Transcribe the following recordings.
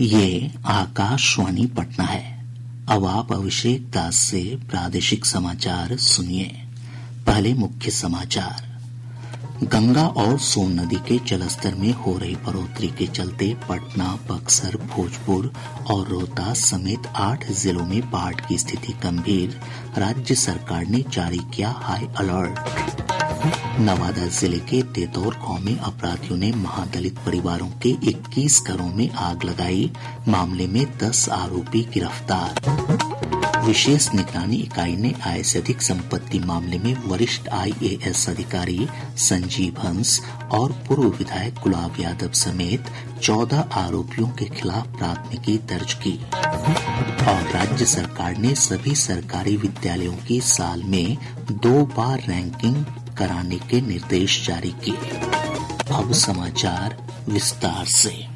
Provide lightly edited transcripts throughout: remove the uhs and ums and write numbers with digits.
ये आकाशवाणी पटना है। अब आप अभिषेक दास से प्रादेशिक समाचार सुनिए। पहले मुख्य समाचार। गंगा और सोन नदी के जलस्तर में हो रही बढ़ोतरी के चलते पटना, बक्सर, भोजपुर और रोहतास समेत 8 जिलों में बाढ़ की स्थिति गंभीर। राज्य सरकार ने जारी किया हाई अलर्ट। नवादा जिले के तेतौर गांव में अपराधियों ने महादलित परिवारों के 21 घरों में आग लगाई। मामले में 10 आरोपी गिरफ्तार। विशेष निगरानी इकाई ने आय से अधिक संपत्ति मामले में वरिष्ठ IAS अधिकारी संजीव हंस और पूर्व विधायक गुलाब यादव समेत 14 आरोपियों के खिलाफ प्राथमिकी दर्ज की। और राज्य सरकार ने सभी सरकारी विद्यालयों की साल में 2 बार रैंकिंग कराने के निर्देश जारी किए। अब समाचार विस्तार से।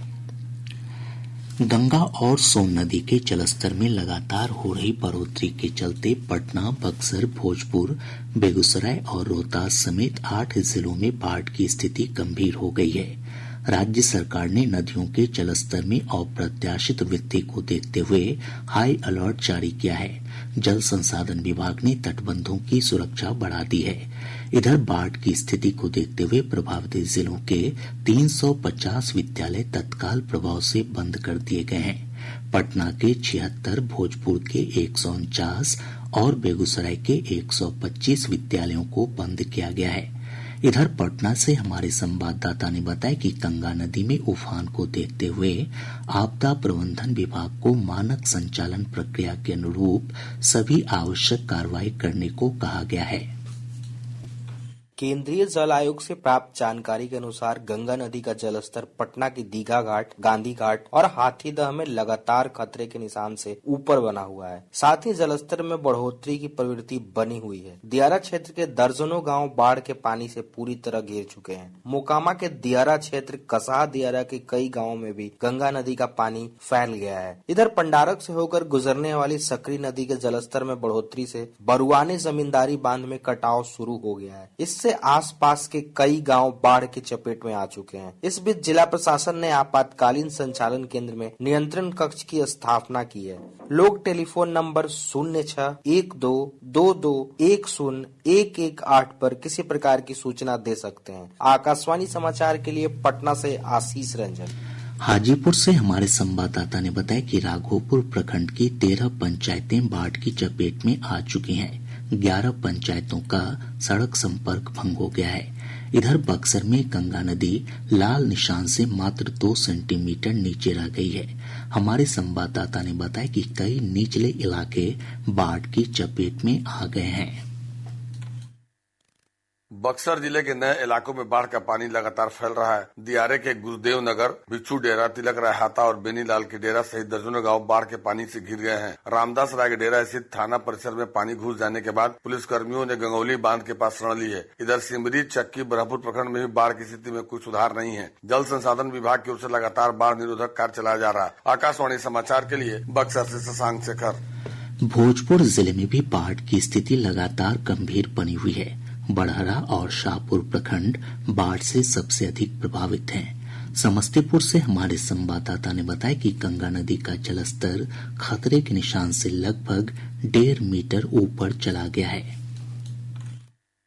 गंगा और सोन नदी के जलस्तर में लगातार हो रही बढ़ोतरी के चलते पटना, बक्सर, भोजपुर, बेगूसराय और रोहतास समेत 8 जिलों में बाढ़ की स्थिति गंभीर हो गई है। राज्य सरकार ने नदियों के जलस्तर में अप्रत्याशित वृद्धि को देखते हुए हाई अलर्ट जारी किया है। जल संसाधन विभाग ने तटबंधों की सुरक्षा बढ़ा दी है। इधर बाढ़ की स्थिति को देखते हुए प्रभावित जिलों के 350 विद्यालय तत्काल प्रभाव से बंद कर दिए गए हैं। पटना के 76, भोजपुर के 149 और बेगूसराय के 125 विद्यालयों को बंद किया गया है। इधर पटना से हमारे संवाददाता ने बताया कि गंगा नदी में उफान को देखते हुए आपदा प्रबंधन विभाग को मानक संचालन प्रक्रिया के अनुरूप सभी आवश्यक कार्रवाई करने को कहा गया है। केंद्रीय जल आयोग से प्राप्त जानकारी के अनुसार गंगा नदी का जलस्तर पटना की दीघा घाट, गांधी घाट और हाथीदह में लगातार खतरे के निशान से ऊपर बना हुआ है। साथ ही जलस्तर में बढ़ोतरी की प्रवृत्ति बनी हुई है। दियारा क्षेत्र के दर्जनों गांव बाढ़ के पानी से पूरी तरह घिर चुके हैं। मोकामा के दियारा क्षेत्र, कसाह दियारा के कई गाँव में भी गंगा नदी का पानी फैल गया है। इधर पंडारक से होकर गुजरने वाली सकरी नदी के जलस्तर में बढ़ोतरी से बरुआनी जमींदारी बांध में कटाव शुरू हो गया है। इससे आसपास के कई गांव बाढ़ की चपेट में आ चुके हैं। इस बीच जिला प्रशासन ने आपातकालीन संचालन केंद्र में नियंत्रण कक्ष की स्थापना की है। लोग टेलीफोन नंबर 0612210118 पर किसी प्रकार की सूचना दे सकते हैं। आकाशवाणी समाचार के लिए पटना से आशीष रंजन। हाजीपुर से हमारे संवाददाता ने बताया कि राघोपुर प्रखंड की 13 पंचायतें बाढ़ की चपेट में आ चुकी हैं। 11 पंचायतों का सड़क संपर्क भंग हो गया है। इधर बक्सर में गंगा नदी लाल निशान से मात्र 2 सेंटीमीटर नीचे रह गई है। हमारे संवाददाता ने बताया कि कई निचले इलाके बाढ़ की चपेट में आ गए हैं। बक्सर जिले के नए इलाकों में बाढ़ का पानी लगातार फैल रहा है। दियारे के गुरुदेव नगर, बिच्छू डेरा, तिलक राय हाता और बेनीलाल के डेरा सहित दर्जनों गांव बाढ़ के पानी से घिर गए हैं। रामदास राय के डेरा स्थित थाना परिसर में पानी घुस जाने के बाद पुलिस कर्मियों ने गंगौली बांध के पास शरण ली है। इधर सिमरी, चक्की, ब्रह्मपुर प्रखंड में भी बाढ़ की स्थिति में कोई सुधार नहीं है। जल संसाधन विभाग की ओर से लगातार बाढ़ निरोधक कार्य चलाया जा रहा है। आकाशवाणी समाचार के लिए बक्सर से शशांक शेखर। भोजपुर जिले में भी बाढ़ की स्थिति लगातार गंभीर बनी हुई है। बड़हरा और शाहपुर प्रखंड बाढ़ से सबसे अधिक प्रभावित हैं। समस्तीपुर से हमारे संवाददाता ने बताया कि गंगा नदी का जलस्तर खतरे के निशान से लगभग 1.5 मीटर ऊपर चला गया है।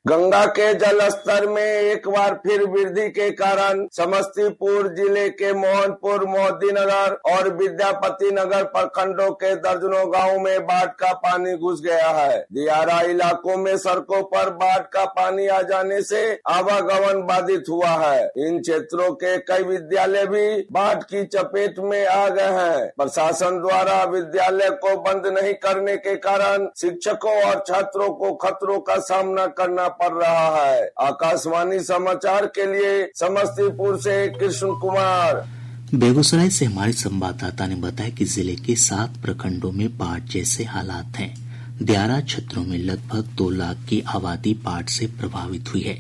गंगा के जलस्तर में एक बार फिर वृद्धि के कारण समस्तीपुर जिले के मोहनपुर, मोहद्दीनगर और विद्यापति नगर प्रखंडों के दर्जनों गांवों में बाढ़ का पानी घुस गया है। दियारा इलाकों में सड़कों पर बाढ़ का पानी आ जाने से आवागमन बाधित हुआ है। इन क्षेत्रों के कई विद्यालय भी बाढ़ की चपेट में आ गए हैं। प्रशासन द्वारा विद्यालय को बंद नहीं करने के कारण शिक्षकों और छात्रों को खतरों का सामना करना पड़ रहा है। आकाशवाणी समाचार के लिए समस्तीपुर से कृष्ण कुमार। बेगूसराय से हमारे संवाददाता ने बताया कि जिले के 7 प्रखंडों में बाढ़ जैसे हालात हैं। दियारा क्षेत्रों में लगभग 2 लाख की आबादी बाढ़ से प्रभावित हुई है।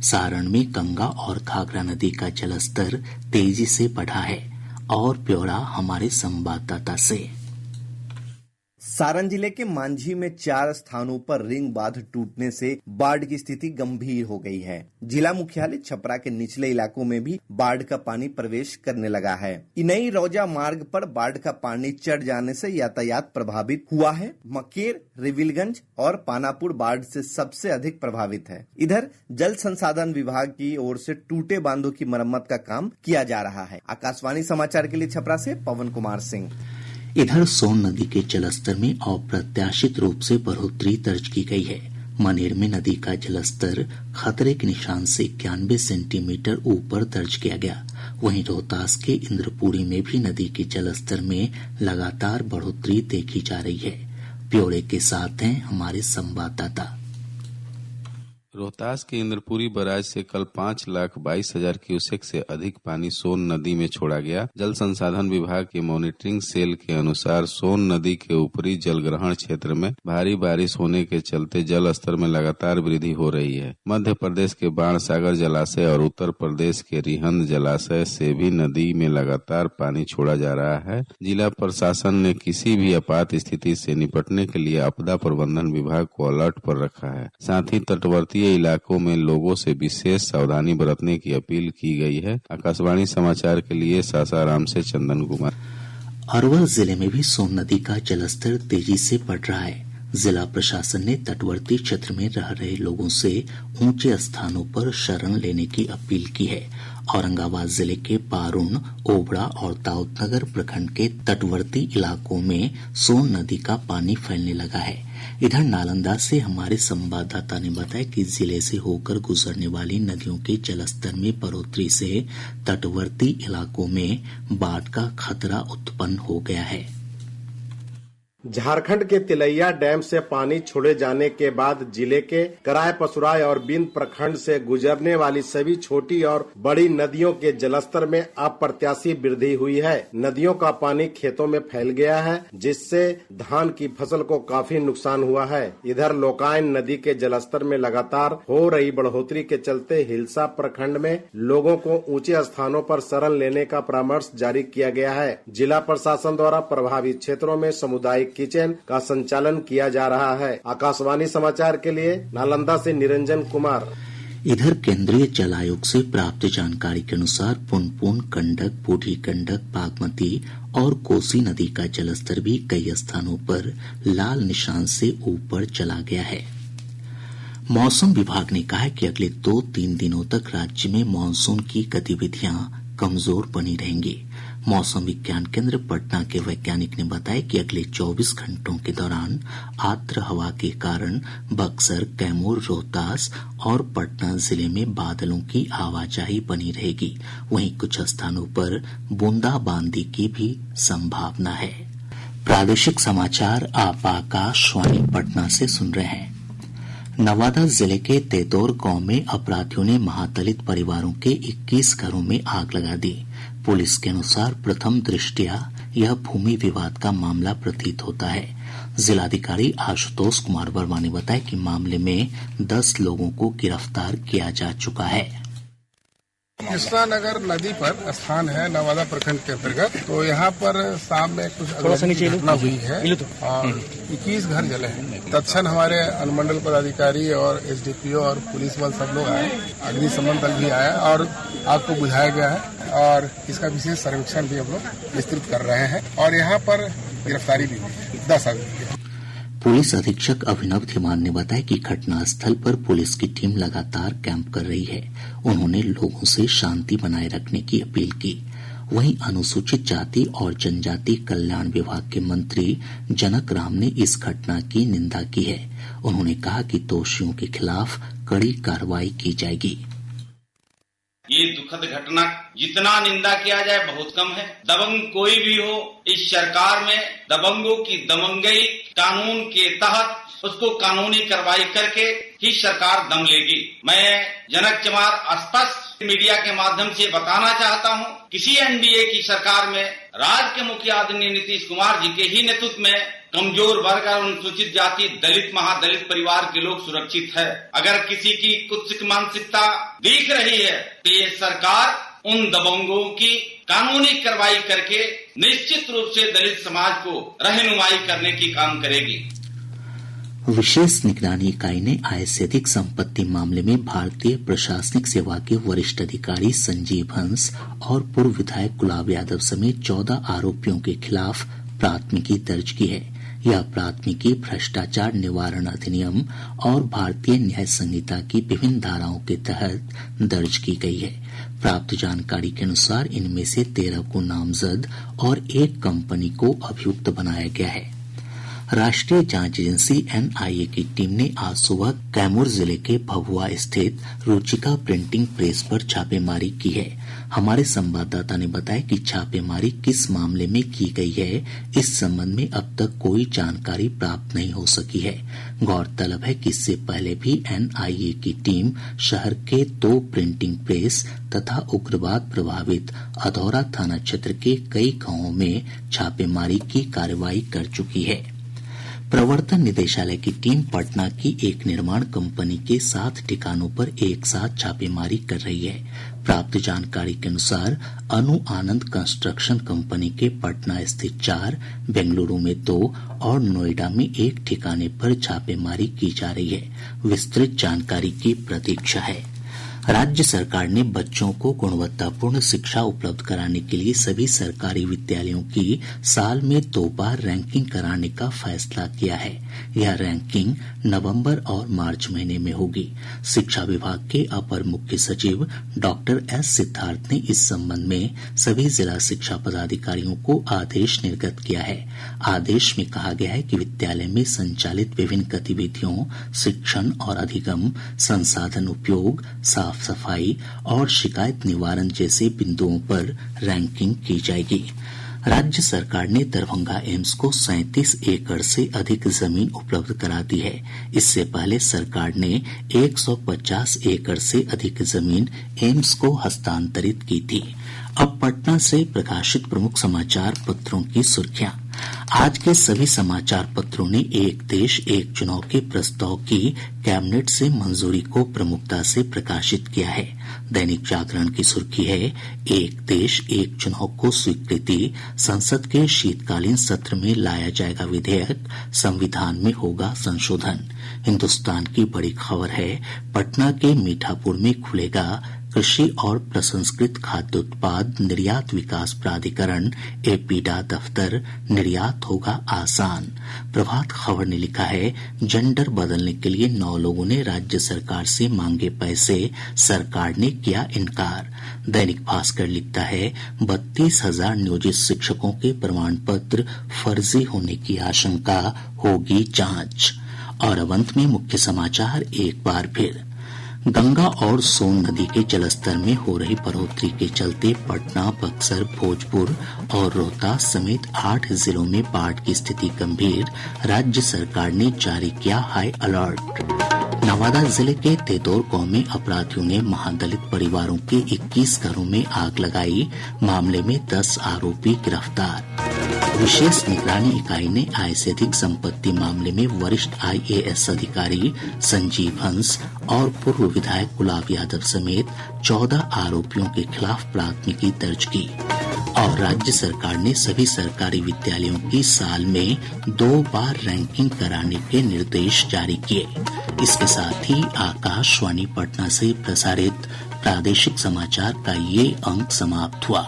सारण में गंगा और घाघरा नदी का जलस्तर तेजी से बढ़ा है। और ब्यौरा हमारे संवाददाता से। सारण जिले के मांझी में 4 स्थानों पर रिंग बांध टूटने से बाढ़ की स्थिति गंभीर हो गई है। जिला मुख्यालय छपरा के निचले इलाकों में भी बाढ़ का पानी प्रवेश करने लगा है। इनई रौजा मार्ग पर बाढ़ का पानी चढ़ जाने से यातायात प्रभावित हुआ है। मकेर, रिविलगंज और पानापुर बाढ़ से सबसे अधिक प्रभावित है। इधर जल संसाधन विभाग की ओर से टूटे बांधों की मरम्मत का काम किया जा रहा है। आकाशवाणी समाचार के लिए छपरा से पवन कुमार सिंह। इधर सोन नदी के जलस्तर में अप्रत्याशित रूप से बढ़ोतरी दर्ज की गई है। मनेर में नदी का जलस्तर खतरे के निशान से 91 सेंटीमीटर ऊपर दर्ज किया गया। वहीं रोहतास के इंद्रपुरी में भी नदी के जलस्तर में लगातार बढ़ोतरी देखी जा रही है। ब्यौरे के साथ हैं हमारे संवाददाता। रोहतास के इंद्रपुरी बराज से कल 5,22,000 क्यूसेक से अधिक पानी सोन नदी में छोड़ा गया। जल संसाधन विभाग के मॉनिटरिंग सेल के अनुसार सोन नदी के ऊपरी जलग्रहण क्षेत्र में भारी बारिश होने के चलते जल स्तर में लगातार वृद्धि हो रही है। मध्य प्रदेश के बाणसागर जलाशय और उत्तर प्रदेश के रिहंद जलाशय से भी नदी में लगातार पानी छोड़ा जा रहा है। जिला प्रशासन ने किसी भी आपात स्थिति से निपटने के लिए आपदा प्रबंधन विभाग को अलर्ट पर रखा है। साथ ही तटवर्ती इलाकों में लोगों से विशेष सावधानी बरतने की अपील की गई है। आकाशवाणी समाचार के लिए सासाराम से चंदन कुमार। अरवल जिले में भी सोन नदी का जलस्तर तेजी से बढ़ रहा है। जिला प्रशासन ने तटवर्ती क्षेत्र में रह रहे लोगों से ऊंचे स्थानों पर शरण लेने की अपील की है। औरंगाबाद जिले के पारुण, ओबड़ा और दाऊदनगर प्रखंड के तटवर्ती इलाकों में सोन नदी का पानी फैलने लगा है। इधर नालंदा से हमारे संवाददाता ने बताया कि जिले से होकर गुजरने वाली नदियों के जलस्तर में बढ़ोतरी से तटवर्ती इलाकों में बाढ़ का खतरा उत्पन्न हो गया है। झारखंड के तिलैया डैम से पानी छोड़े जाने के बाद जिले के कराय, पसुराय और बिंद प्रखंड से गुजरने वाली सभी छोटी और बड़ी नदियों के जलस्तर में अप्रत्याशित वृद्धि हुई है। नदियों का पानी खेतों में फैल गया है, जिससे धान की फसल को काफी नुकसान हुआ है। इधर लोकायन नदी के जलस्तर में लगातार हो रही बढ़ोतरी के चलते हिलसा प्रखंड में लोगों को ऊंचे स्थानों पर शरण लेने का परामर्श जारी किया गया है। जिला प्रशासन द्वारा प्रभावित क्षेत्रों में सामुदायिक किचन का संचालन किया जा रहा है। आकाशवाणी समाचार के लिए नालंदा से निरंजन कुमार। इधर केंद्रीय जल आयोग से प्राप्त जानकारी के अनुसार पुनपुन, गंडक, बूढ़ी गंडक, बागमती और कोसी नदी का जलस्तर भी कई स्थानों पर लाल निशान से ऊपर चला गया है। मौसम विभाग ने कहा है कि अगले 2-3 दिनों तक राज्य में मानसून की गतिविधियां कमजोर बनी रहेंगी। मौसम विज्ञान केंद्र पटना के वैज्ञानिक ने बताया कि अगले 24 घंटों के दौरान आर्द्र हवा के कारण बक्सर, कैमूर, रोहतास और पटना जिले में बादलों की आवाजाही बनी रहेगी। वहीं कुछ स्थानों पर बूंदाबांदी की भी संभावना है। प्रादेशिक समाचार आप आकाशवाणी पटना से सुन रहे हैं। नवादा जिले के तेतौर गांव में अपराधियों ने महादलित परिवारों के 21 घरों में आग लगा दी। पुलिस के अनुसार प्रथम दृष्टया यह भूमि विवाद का मामला प्रतीत होता है। जिलाधिकारी आशुतोष कुमार वर्मा ने बताया कि मामले में 10 लोगों को गिरफ्तार किया जा चुका है। कृष्णा नगर नदी पर स्थान है नवादा प्रखंड के अंतर्गत। तो यहाँ पर शाम में कुछ घटना हुई है और 21 घर जले हैं। तत्क्षण हमारे अनुमंडल पदाधिकारी और एसडीपीओ और पुलिस बल सब लोग आए, अग्निशमन दल भी आया और आग को बुझाया गया है और इसका विशेष सर्वेक्षण भी हम लोग विस्तृत कर रहे हैं और यहाँ पर गिरफ्तारी भी हुई है 10 आदमी। पुलिस अधीक्षक अभिनव धीमान ने बताया कि घटनास्थल पर पुलिस की टीम लगातार कैंप कर रही है। उन्होंने लोगों से शांति बनाए रखने की अपील की। वहीं अनुसूचित जाति और जनजाति कल्याण विभाग के मंत्री जनक राम ने इस घटना की निंदा की है। उन्होंने कहा कि दोषियों के खिलाफ कड़ी कार्रवाई की जाएगी। ये दुखद घटना जितना निंदा किया जाए बहुत कम है। दबंग कोई भी हो, इस सरकार में दबंगों की दमंगई कानून के तहत उसको कानूनी कार्रवाई करके ही सरकार दम लेगी। मैं जनक चमार स्पष्ट मीडिया के माध्यम से बताना चाहता हूँ, किसी एनडीए की सरकार में राज्य के मुखिया आदरणीय नीतीश कुमार जी के ही नेतृत्व में कमजोर वर्ग और अनुसूचित जाति, दलित, महादलित परिवार के लोग सुरक्षित है। अगर किसी की कुछ मानसिकता दिख रही है तो ये सरकार उन दबंगों की कानूनी कार्रवाई करके निश्चित रूप से दलित समाज को रहनुमाई करने की काम करेगी। विशेष निगरानी इकाई ने आय से अधिक संपत्ति मामले में भारतीय प्रशासनिक सेवा के वरिष्ठ अधिकारी संजीव हंस और पूर्व विधायक गुलाब यादव समेत 14 आरोपियों के खिलाफ प्राथमिकी दर्ज की है। यह प्राथमिकी भ्रष्टाचार निवारण अधिनियम और भारतीय न्याय संहिता की विभिन्न धाराओं के तहत दर्ज की गई है। प्राप्त जानकारी के अनुसार इनमें से 13 को नामजद और एक कंपनी को अभियुक्त बनाया गया है। राष्ट्रीय जांच एजेंसी एनआईए की टीम ने आज सुबह कैमूर जिले के भभुआ स्थित रुचिका प्रिंटिंग प्रेस पर छापेमारी की है। हमारे संवाददाता ने बताया कि छापेमारी किस मामले में की गई है, इस संबंध में अब तक कोई जानकारी प्राप्त नहीं हो सकी है। गौरतलब है कि इससे पहले भी एनआईए की टीम शहर के 2 प्रिंटिंग प्रेस तथा उग्रवाद प्रभावित अधौरा थाना क्षेत्र के कई गांवों में छापेमारी की कार्रवाई कर चुकी है। प्रवर्तन निदेशालय की टीम पटना की एक निर्माण कंपनी के 7 ठिकानों पर एक साथ छापेमारी कर रही है। प्राप्त जानकारी के अनुसार अनु आनंद कंस्ट्रक्शन कंपनी के पटना स्थित 4, बेंगलुरु में 2 और नोएडा में 1 ठिकाने पर छापेमारी की जा रही है। विस्तृत जानकारी की प्रतीक्षा है। राज्य सरकार ने बच्चों को गुणवत्तापूर्ण शिक्षा उपलब्ध कराने के लिए सभी सरकारी विद्यालयों की साल में 2 बार रैंकिंग कराने का फैसला किया है। यह रैंकिंग नवंबर और मार्च महीने में होगी। शिक्षा विभाग के अपर मुख्य सचिव डॉक्टर एस सिद्धार्थ ने इस संबंध में सभी जिला शिक्षा पदाधिकारियों को आदेश निर्गत किया है। आदेश में कहा गया है कि विद्यालय में संचालित विभिन्न गतिविधियों, शिक्षण और अधिगम, संसाधन उपयोग, साफ सफाई और शिकायत निवारण जैसे बिंदुओं पर रैंकिंग की जाएगी। राज्य सरकार ने दरभंगा एम्स को 37 एकड़ से अधिक जमीन उपलब्ध करा दी है। इससे पहले सरकार ने 150 एकड़ से अधिक जमीन एम्स को हस्तांतरित की थी। अब पटना से प्रकाशित प्रमुख समाचार पत्रों की सुर्खियां। आज के सभी समाचार पत्रों ने एक देश एक चुनाव के प्रस्ताव की कैबिनेट से मंजूरी को प्रमुखता से प्रकाशित किया है। दैनिक जागरण की सुर्खी है, एक देश एक चुनाव को स्वीकृति, संसद के शीतकालीन सत्र में लाया जाएगा विधेयक, संविधान में होगा संशोधन। हिन्दुस्तान की बड़ी खबर है, पटना के मीठापुर में खुलेगा कृषि और प्रसंस्कृत खाद्य उत्पाद निर्यात विकास प्राधिकरण, एपीडा दफ्तर, निर्यात होगा आसान। प्रभात खबर ने लिखा है, जेंडर बदलने के लिए 9 लोगों ने राज्य सरकार से मांगे पैसे, सरकार ने किया इनकार। दैनिक भास्कर लिखता है, 32,000 नियोजित शिक्षकों के प्रमाण पत्र फर्जी होने की आशंका, होगी जांच। और अब अंत में मुख्य समाचार एक बार फिर। गंगा और सोन नदी के जलस्तर में हो रही बढ़ोतरी के चलते पटना, बक्सर, भोजपुर और रोहतास समेत 8 जिलों में बाढ़ की स्थिति गंभीर। राज्य सरकार ने जारी किया हाई अलर्ट। नवादा जिले के तेदौर गांव में अपराधियों ने महादलित परिवारों के 21 घरों में आग लगाई। मामले में 10 आरोपी गिरफ्तार। विशेष निगरानी इकाई ने आय से अधिक संपत्ति मामले में वरिष्ठ IAS अधिकारी संजीव हंस और पूर्व विधायक गुलाब यादव समेत 14 आरोपियों के खिलाफ प्राथमिकी दर्ज की। और राज्य सरकार ने सभी सरकारी विद्यालयों की साल में 2 बार रैंकिंग कराने के निर्देश जारी किए। इसके साथ ही आकाशवाणी पटना से प्रसारित प्रादेशिक समाचार का ये अंक समाप्त हुआ।